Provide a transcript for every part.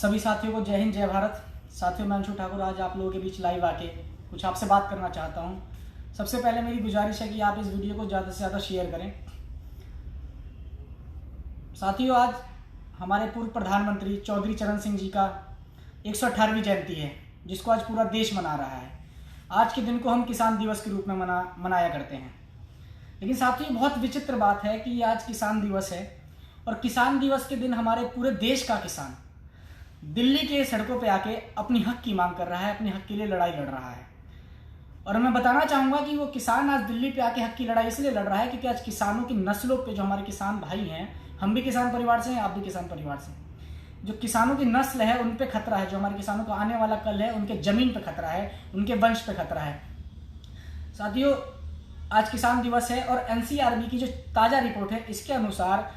सभी साथियों को जय हिंद जय भारत। साथियों, मैं अंशु ठाकुर आज आप लोगों के बीच लाइव आके कुछ आपसे बात करना चाहता हूं। सबसे पहले मेरी गुजारिश है कि आप इस वीडियो को ज़्यादा से ज़्यादा शेयर करें। साथियों, आज हमारे पूर्व प्रधानमंत्री चौधरी चरण सिंह जी का 118वीं जयंती है, जिसको आज पूरा देश मना रहा है। आज के दिन को हम किसान दिवस के रूप में मनाया करते हैं। लेकिन साथियों, बहुत विचित्र बात है कि आज किसान दिवस है और किसान दिवस के दिन हमारे पूरे देश का किसान दिल्ली के सड़कों पे आके अपनी हक की मांग कर रहा है, अपने हक के लिए लड़ाई लड़ रहा है। और मैं बताना चाहूँगा कि वो किसान आज दिल्ली पे आके हक की लड़ाई इसलिए लड़ रहा है क्योंकि आज किसानों की नस्लों पे, जो हमारे किसान भाई हैं, हम भी किसान परिवार से हैं, आप भी किसान परिवार से हैं, जो किसानों की नस्ल है उन पे खतरा है। जो हमारे किसानों को आने वाला कल है, उनके जमीन पे खतरा है, उनके वंश पे खतरा है। साथियों, आज किसान दिवस है और एनसीआरबी की जो ताज़ा रिपोर्ट है, इसके अनुसार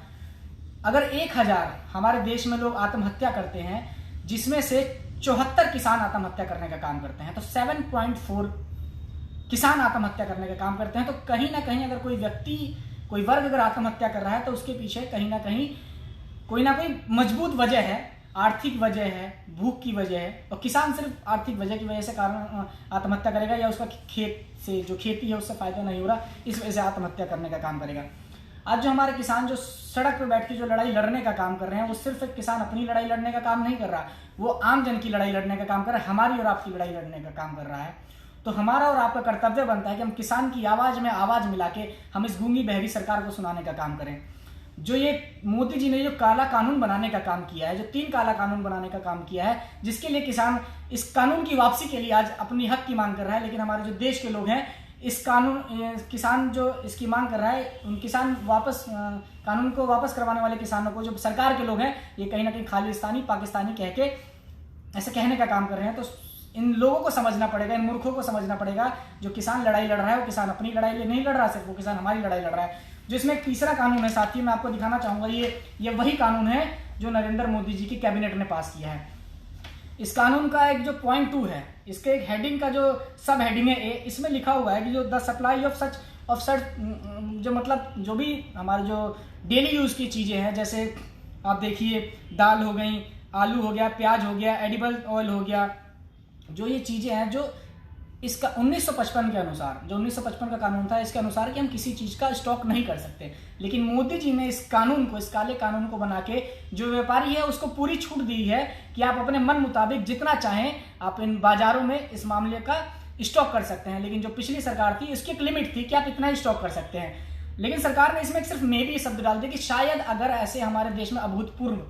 अगर 1000 हमारे देश में लोग आत्महत्या करते हैं, जिसमें से 74 किसान आत्महत्या करने का काम करते हैं, तो 7.4 किसान आत्महत्या करने का काम करते हैं। तो कहीं ना कहीं अगर कोई व्यक्ति, कोई वर्ग अगर आत्महत्या कर रहा है तो उसके पीछे कहीं ना कहीं कोई ना कोई मजबूत वजह है, आर्थिक वजह है, भूख की वजह है। और किसान सिर्फ आर्थिक वजह की वजह से कारण आत्महत्या करेगा या उसका खेत से जो खेती है उससे फायदा नहीं हो रहा, इस वजह से आत्महत्या करने का काम करेगा। आज जो हमारे किसान जो सड़क पर बैठ के जो लड़ाई लड़ने का काम कर रहे हैं, वो सिर्फ एक किसान अपनी लड़ाई लड़ने का काम नहीं कर रहा, वो आम जन की लड़ाई लड़ने का काम कर रहा है, हमारी और आपकी लड़ाई लड़ने का काम कर रहा है। तो हमारा और आपका कर्तव्य बनता है कि हम किसान की आवाज में आवाज मिला के हम इस गूंगी बहरी सरकार को सुनाने का काम करें। जो ये मोदी जी ने जो काला कानून बनाने का काम किया है, जो 3 काला कानून बनाने का काम किया है, जिसके लिए किसान इस कानून की वापसी के लिए आज अपनी हक की मांग कर रहा है। लेकिन हमारे जो देश के लोग हैं, इस किसान जो इसकी मांग कर रहा है, उन किसान वापस कानून को वापस करवाने वाले किसानों को, जो सरकार के लोग हैं, ये कहीं ना कहीं खालिस्तानी पाकिस्तानी कह के ऐसे कहने का काम कर रहे हैं। तो इन लोगों को समझना पड़ेगा, इन मूर्खों को समझना पड़ेगा, जो किसान लड़ाई लड़ रहा है वो किसान अपनी लड़ाई नहीं लड़ रहा, सिर्फ वो किसान हमारी लड़ाई लड़ रहा है। जो इसमें एक तीसरा कानून है साथियों, मैं आपको दिखाना चाहूंगा, ये वही कानून है जो नरेंद्र मोदी जी की कैबिनेट ने पास किया है। इस कानून का एक जो पॉइंट 2 है, इसके एक हेडिंग का जो सब हेडिंग है ए, इसमें लिखा हुआ है कि जो द सप्लाई ऑफ सच जो मतलब जो भी हमारे जो डेली यूज की चीजें हैं, जैसे आप देखिए दाल हो गई, आलू हो गया, प्याज हो गया, एडिबल ऑयल हो गया, जो ये चीजें हैं, जो इसका 1955 के अनुसार, जो 1955 का कानून था, इसके अनुसार कि हम किसी चीज का स्टॉक नहीं कर सकते। लेकिन मोदी जी ने इस कानून को, इस काले कानून को बना के जो व्यापारी है उसको पूरी छूट दी है कि आप अपने मन मुताबिक जितना चाहें आप इन बाजारों में इस मामले का स्टॉक कर सकते हैं। लेकिन जो पिछली सरकार थी, इसकी एक लिमिट थी कि आप इतना ही स्टॉक कर सकते हैं। लेकिन सरकार ने इसमें सिर्फ मे भी शब्द डाल दिया कि शायद अगर ऐसे हमारे देश में अभूतपूर्व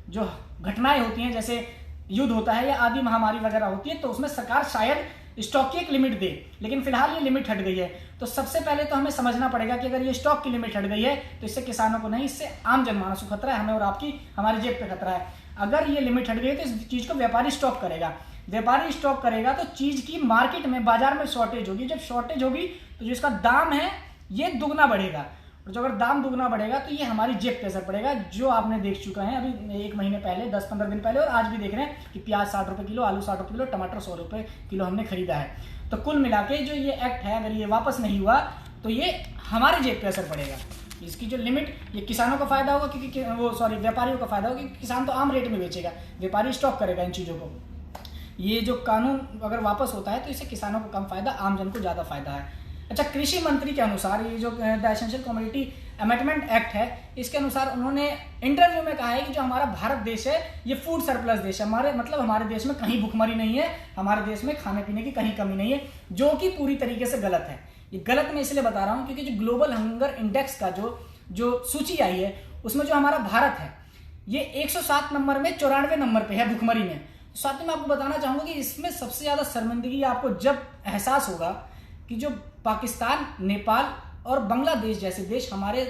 जो घटनाएं होती हैं, जैसे युद्ध होता है या आदि महामारी वगैरह होती है, तो उसमें सरकार शायद स्टॉक की एक लिमिट दे। लेकिन फिलहाल ये लिमिट हट गई है। तो सबसे पहले तो हमें समझना पड़ेगा कि अगर ये स्टॉक की लिमिट हट गई है तो इससे किसानों को नहीं, इससे आम जनमानस को खतरा है, हमें और आपकी, हमारी जेब पे खतरा है। अगर ये लिमिट हट गई है तो इस चीज को व्यापारी स्टॉक करेगा। व्यापारी स्टॉक करेगा तो चीज की मार्केट में, बाजार में शॉर्टेज होगी। जब शॉर्टेज होगी तो जो इसका दाम है ये दुगना बढ़ेगा, और जो अगर दाम दुगना बढ़ेगा तो ये हमारी जेब पे असर पड़ेगा, जो आपने देख चुका है अभी 1 महीने पहले, 10-15 दिन पहले, और आज भी देख रहे हैं कि प्याज 60 रुपए किलो, आलू 60 रुपए किलो, टमाटर 100 रुपए किलो हमने खरीदा है। तो कुल मिला के जो ये एक्ट है, अगर ये वापस नहीं हुआ तो ये हमारे जेब पे असर पड़ेगा। इसकी जो लिमिट, ये किसानों को फायदा होगा क्योंकि व्यापारियों को फायदा होगा क्योंकि किसान तो आम रेट में बेचेगा, व्यापारी स्टॉक करेगा इन चीजों को। ये जो कानून अगर वापस होता है तो इससे किसानों को कम फायदा, आम जन को ज्यादा फायदा है। अच्छा, कृषि मंत्री के अनुसार ये जो the essential commodity amendment act है, इसके अनुसार उन्होंने इंटरव्यू में कहा है कि जो हमारा भारत देश है ये फूड सरप्लस देश है। हमारे देश में कहीं भुखमरी नहीं है, हमारे देश में खाने पीने की कहीं कमी नहीं है, जो कि पूरी तरीके से गलत है। ये गलत मैं इसलिए बता रहा हूं क्योंकि जो ग्लोबल हंगर इंडेक्स का जो सूची आई है, उसमें जो हमारा भारत है ये 107 नंबर में 94 नंबर पे है भुखमरी में। साथ ही मैं आपको बताना चाहूंगा कि इसमें सबसे ज्यादा शर्मिंदगी आपको जब एहसास होगा कि जो पाकिस्तान, नेपाल और बांग्लादेश जैसे देश हमारे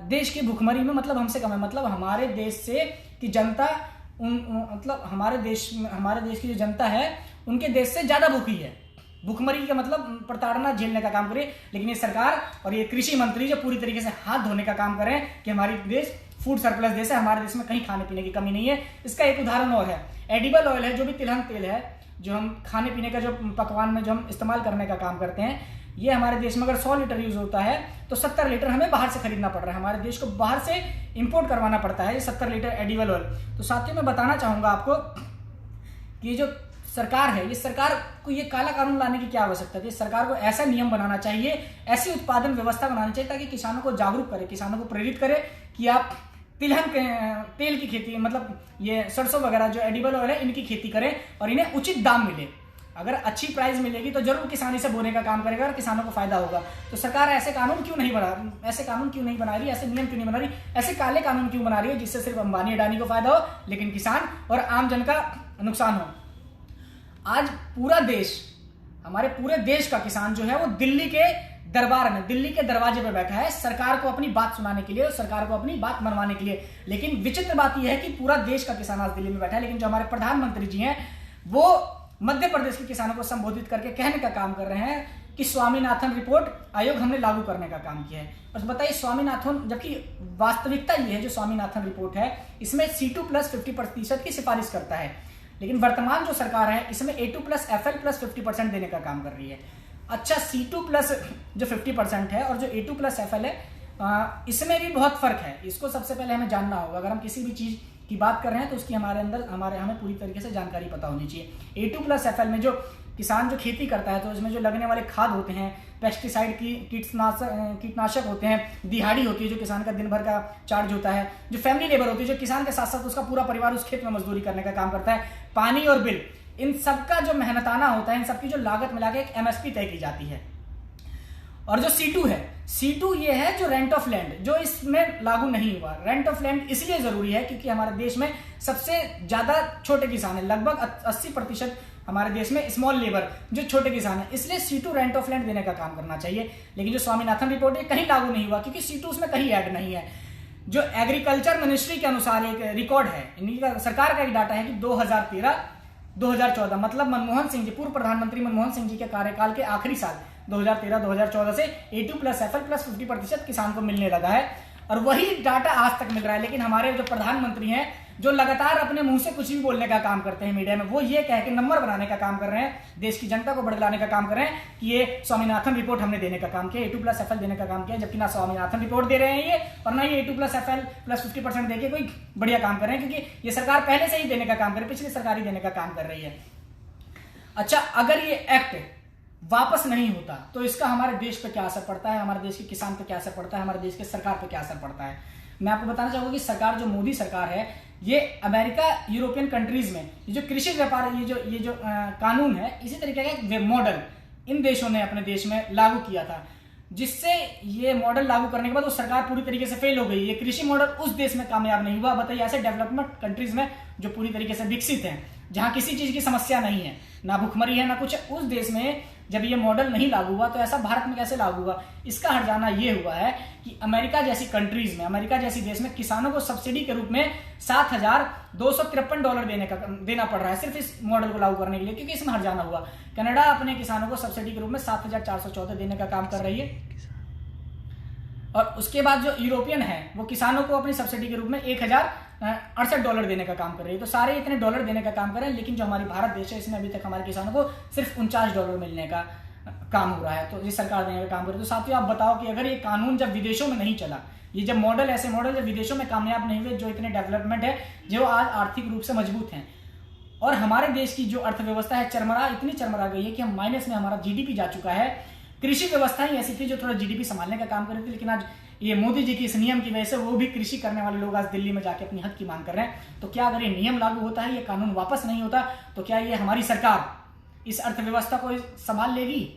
देश की भुखमरी में मतलब हमसे कम है। मतलब हमारे देश से की जनता मतलब हमारे देश की जो जनता है उनके देश से ज्यादा भूखी है। भुखमरी का मतलब प्रताड़ना झेलने का काम करे। लेकिन ये सरकार और ये कृषि मंत्री जो पूरी तरीके से हाथ धोने का काम करें कि हमारी देश फूड सरप्लस देश है, हमारे देश में कहीं खाने पीने की कमी नहीं है। इसका एक उदाहरण और है, एडिबल ऑयल है, जो भी तिलहन तेल है, जो हम खाने पीने का जो पकवान में जो हम इस्तेमाल करने का काम करते हैं, ये हमारे देश में अगर 100 लीटर यूज होता है तो 70 लीटर हमें बाहर से खरीदना पड़ रहा है, हमारे देश को बाहर से इंपोर्ट करवाना पड़ता है ये 70 लीटर एडिबल ऑयल। तो साथियों मैं बताना चाहूंगा आपको कि जो सरकार है, ये सरकार को ये काला कानून लाने की क्या आवश्यकता है। सरकार को ऐसा नियम बनाना चाहिए, ऐसी उत्पादन व्यवस्था बनानी चाहिए ताकि किसानों को जागरूक करे, किसानों को प्रेरित करे कि आप तिलहन के तेल की खेती, मतलब ये सरसों वगैरह जो एडिबल ऑयल है इनकी खेती करें और इन्हें उचित दाम मिले। अगर अच्छी प्राइस मिलेगी तो जरूर किसान इसे बोने का काम करेगा और किसानों को फायदा होगा। तो सरकार ऐसे कानून क्यों नहीं बना रही, ऐसे नियम क्यों नहीं बना रही, ऐसे काले कानून क्यों बना रही है जिससे सिर्फ अंबानी अडानी को फायदा हो लेकिन किसान और आम जन का नुकसान हो। आज पूरा देश, हमारे पूरे देश का किसान जो है वो दिल्ली के दरबार में, दिल्ली के दरवाजे पे बैठा है सरकार को अपनी बात सुनाने के लिए और सरकार को अपनी बात मनवाने के लिए। लेकिन विचित्र बात यह है कि पूरा देश का किसान आज दिल्ली में बैठा है, लेकिन जो हमारे प्रधानमंत्री जी हैं वो मध्य प्रदेश के किसानों को संबोधित करके कहने का काम कर रहे हैं कि स्वामीनाथन रिपोर्ट आयोग हमने लागू करने का काम किया है। बस बताइए स्वामीनाथन, जबकि वास्तविकता ये है जो स्वामीनाथन रिपोर्ट है इसमें C2+50% की सिफारिश करता है, लेकिन वर्तमान जो सरकार है इसमें A2+FL+50% देने का काम कर रही है। अच्छा, C2+ जो 50% है और जो A2+FL है इसमें भी बहुत फर्क है, इसको सबसे पहले हमें जानना होगा। अगर हम किसी भी चीज की बात कर रहे हैं तो उसकी हमें पूरी तरीके से जानकारी पता होनी चाहिए। A2+FL में जो किसान जो खेती करता है तो उसमें जो लगने वाले खाद होते हैं, पेस्टिसाइड की कीटनाशक होते हैं, दिहाड़ी होती है जो किसान का दिन भर का चार्ज होता है, जो फैमिली लेबर होती है जो किसान के साथ साथ उसका पूरा परिवार उस खेत में मजदूरी करने का काम करता है, पानी और बिल, इन सबका जो मेहनताना होता है, इन सबकी जो लागत मिला के एक MSP तय की जाती है। और जो C2 है, C2 ये है जो रेंट ऑफ लैंड, जो इसमें लागू नहीं हुआ। रेंट ऑफ लैंड इसलिए जरूरी है क्योंकि हमारे देश में सबसे ज्यादा छोटे किसान है, लगभग 80% हमारे देश में स्मॉल लेबर जो छोटे किसान है, इसलिए C2 रेंट ऑफ लैंड देने का काम करना चाहिए। लेकिन जो स्वामीनाथन रिपोर्ट है कहीं लागू नहीं हुआ क्योंकि C2 उसमें कहीं ऐड नहीं है। जो एग्रीकल्चर मिनिस्ट्री के अनुसार एक रिकॉर्ड है, इनका सरकार का एक डाटा है कि 2013-2014 मतलब मनमोहन सिंह जी, पूर्व प्रधानमंत्री मनमोहन सिंह जी के कार्यकाल के आखिरी साल 2013-2014 से A2+FL+50% किसान को मिलने लगा है और वही डाटा आज तक मिल रहा है। लेकिन हमारे जो प्रधानमंत्री हैं जो लगातार अपने मुंह से कुछ भी बोलने का काम करते हैं मीडिया में, वो ये कह के नंबर बनाने का काम कर रहे हैं, देश की जनता को बड़गलाने का काम कर रहे हैं कि ये स्वामीनाथन रिपोर्ट हमने देने का काम किया, A2+FL देने का काम किया, जबकि ना स्वामीनाथन रिपोर्ट दे रहे हैं ये और ना ये A2+FL+50% देके कोई बढ़िया काम कर रहे हैं, क्योंकि ये सरकार पहले से ही देने का काम कर रही है, पिछली सरकार ही देने का काम कर रही है। अच्छा, अगर ये एक्ट वापस नहीं होता तो इसका हमारे देश पे क्या असर पड़ता है, हमारे देश के किसान पे क्या असर पड़ता है, हमारे देश के सरकार पे क्या असर पड़ता है। मैं आपको बताना चाहूंगा कि सरकार जो मोदी सरकार है ये अमेरिका, यूरोपियन कंट्रीज में ये जो कृषि व्यापार ये जो कानून है, इसी तरीके का एक मॉडल इन देशों ने अपने देश में लागू किया था, जिससे ये मॉडल लागू करने के बाद वो सरकार पूरी तरीके से फेल हो गई। ये कृषि मॉडल उस देश में कामयाब नहीं हुआ। बताइए, ऐसे डेवलपमेंट कंट्रीज में जो पूरी तरीके से विकसित हैं, जहां किसी चीज की समस्या नहीं है, ना भुखमरी है ना कुछ, उस देश में जब ये मॉडल नहीं लागू हुआ तो ऐसा भारत में कैसे लागू हुआ। इसका हट जाना ये हुआ है कि अमेरिका जैसी कंट्रीज में, अमेरिका जैसी देश में किसानों को सब्सिडी के रूप में $7,253 देना पड़ रहा है सिर्फ इस मॉडल को लागू करने के लिए, क्योंकि इसमें हट जाना हुआ। कनाडा अपने किसानों को सब्सिडी के रूप में 7,414 देने का काम कर रही है और उसके बाद जो यूरोपियन है वो किसानों को अपनी सब्सिडी के रूप में $1,068 देने का काम कर रही है। तो सारे इतने डॉलर देने का काम कर रहे हैं, लेकिन जो हमारी भारत देश है इसमें अभी तक हमारे किसानों को सिर्फ $49 मिलने का काम हो रहा है। तो ये सरकार देने का काम कर रही है। तो साथियों, आप बताओ कि अगर ये कानून जब विदेशों में नहीं चला, ये जब मॉडल, ऐसे मॉडल जब विदेशों में कामयाब नहीं हुए, जो इतने डेवलपमेंट है, जो आज आर्थिक रूप से मजबूत हैं, और हमारे देश की जो अर्थव्यवस्था है इतनी चरमरा गई है कि हम माइनस में, हमारा GDP जा चुका है। कृषि व्यवस्था ही ऐसी थी जो थोड़ा GDP संभालने का काम कर रही थी, लेकिन आज ये मोदी जी की इस नियम की वजह से वो भी कृषि करने वाले लोग आज दिल्ली में जाके अपनी हक की मांग कर रहे हैं। तो क्या अगर ये नियम लागू होता है, ये कानून वापस नहीं होता, तो क्या ये हमारी सरकार इस अर्थव्यवस्था को संभाल लेगी?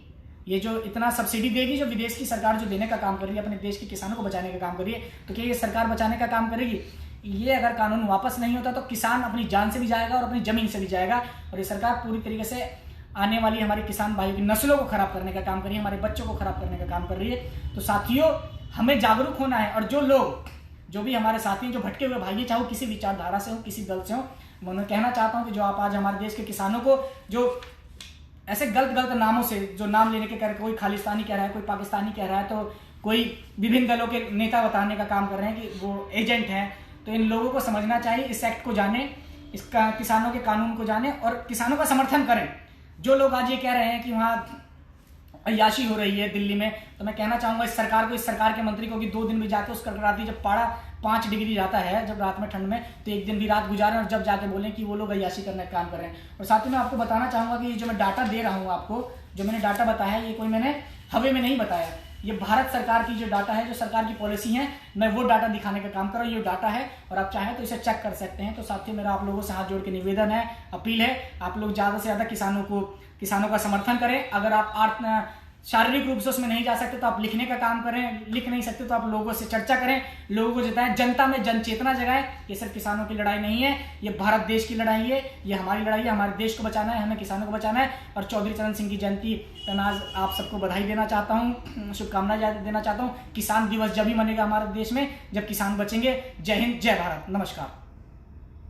ये जो इतना सब्सिडी देगी, जो विदेश की सरकार जो देने का काम कर रही है, अपने देश के किसानों को बचाने का काम कर रही है, तो क्या ये सरकार बचाने का काम करेगी? ये अगर कानून वापस नहीं होता तो किसान अपनी जान से भी जाएगा और अपनी जमीन से भी जाएगा, और ये सरकार पूरी तरीके से आने वाली हमारे किसान भाई की नस्लों को खराब करने का काम कर रही है, हमारे बच्चों को खराब करने का काम कर रही है। तो साथियों, हमें जागरूक होना है, और जो लोग, जो भी हमारे साथी जो भटके हुए भाई, चाहे किसी विचारधारा से हो, किसी दल से हो, मैं उन्हें कहना चाहता हूं कि जो आप आज हमारे देश के किसानों को जो ऐसे गलत नामों से, जो नाम लेने के कर, कोई खालिस्तानी कह रहा है, कोई पाकिस्तानी कह रहा है, तो कोई विभिन्न दलों के नेता बताने का काम कर रहे हैं कि वो एजेंट हैं, तो इन लोगों को समझना चाहिए, इस एक्ट को जाने, इसका किसानों के कानून को जाने और किसानों का समर्थन करें। जो लोग आज ये कह रहे हैं कि वहाँ अय्याशी हो रही है दिल्ली में, तो मैं कहना चाहूँगा इस सरकार के मंत्री को कि 2 दिन भी जाके उस कड़कड़ाती जब पारा 5 डिग्री जाता है जब रात में ठंड में, तो 1 दिन भी रात गुजारें और जब जाके बोलें कि वो लोग अय्याशी करने का काम कर रहे हैं। और साथ ही मैं आपको बताना चाहूँगा कि जो मैं डाटा दे रहा हूँ आपको, जो मैंने डाटा बताया ये कोई मैंने हवे में नहीं बताया, ये भारत सरकार की जो डाटा है, जो सरकार की पॉलिसी है, मैं वो डाटा दिखाने का काम कर रहा हूँ। ये डाटा है और आप चाहें तो इसे चेक कर सकते हैं। तो साथियों मेरा आप लोगों से हाथ जोड़ के निवेदन है, अपील है, आप लोग ज़्यादा से ज़्यादा किसानों का समर्थन करें। अगर आप शारीरिक रूप से उसमें नहीं जा सकते तो आप लिखने का काम करें, लिख नहीं सकते तो आप लोगों से चर्चा करें, लोगों को जिताएं, जनता में जन चेतना जगाएं। ये सिर्फ किसानों की लड़ाई नहीं है, ये भारत देश की लड़ाई है, ये हमारी लड़ाई है, हमारे देश को बचाना है, हमें किसानों को बचाना है। और चौधरी चरण सिंह की जयंती पर मैं आज आप सबको बधाई देना चाहता हूँ, शुभकामनाएं देना चाहता हूँ। किसान दिवस जब ही मनेगा हमारे देश में जब किसान बचेंगे। जय हिंद, जय भारत, नमस्कार।